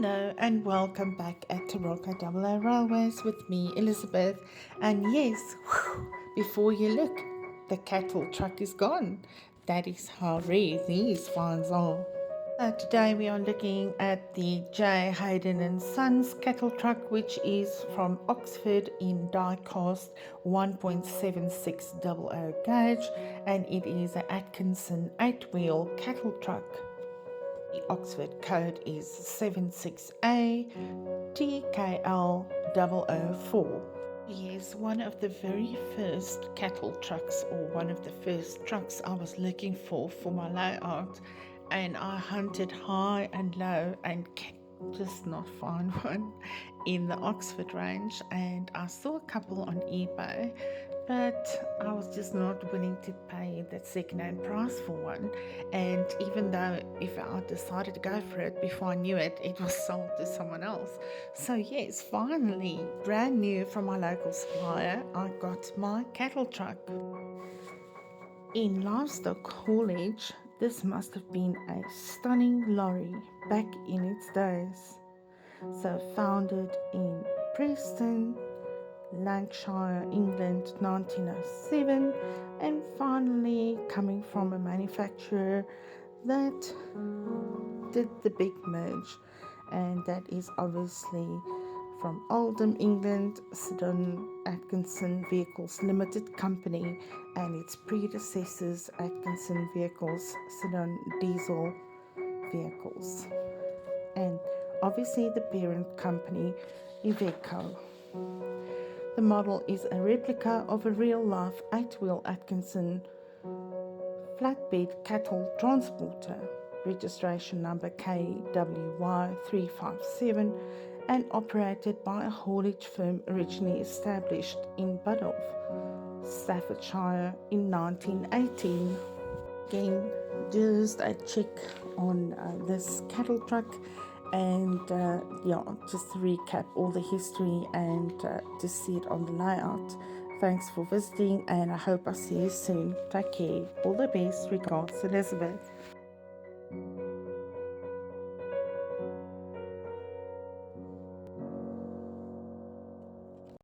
Hello and welcome back at Taroko Double Railways with me, Elizabeth. And yes, before you look, the cattle truck is gone. That is how rare these finds are. Today we are looking at the J.Haydon and Sons cattle truck, which is from Oxford in Diecast 1.7600 gauge, and it is an Atkinson 8-wheel cattle truck. The Oxford code is 76ATKL004. He is one of the very first cattle trucks, or one of the first trucks I was looking for my layout, and I hunted high and low and just not find one in the Oxford range, and I saw a couple on eBay, but I was just not willing to pay that second-hand price for one. And even though if I decided to go for it, before I knew it, it was sold to someone else. So yes, finally, brand new from my local supplier, I got my cattle truck. In livestock haulage, this must have been a stunning lorry back in its days. So founded in Preston, Lancashire, England, 1907, and finally coming from a manufacturer that did the big merge, and that is obviously from Oldham, England, Atkinson Vehicles Limited Company, and its predecessors, Atkinson Vehicles, Diesel Vehicles, and obviously the parent company, Iveco. The model is a replica of a real-life 8-wheel Atkinson flatbed cattle transporter, registration number KWY357, and operated by a haulage firm originally established in Budhoff, Staffordshire in 1918. Again, just a check on this cattle truck, and just to recap all the history and to see it on the layout. Thanks for visiting, and I hope I see you soon. Take care. All the best. Regards, Elizabeth.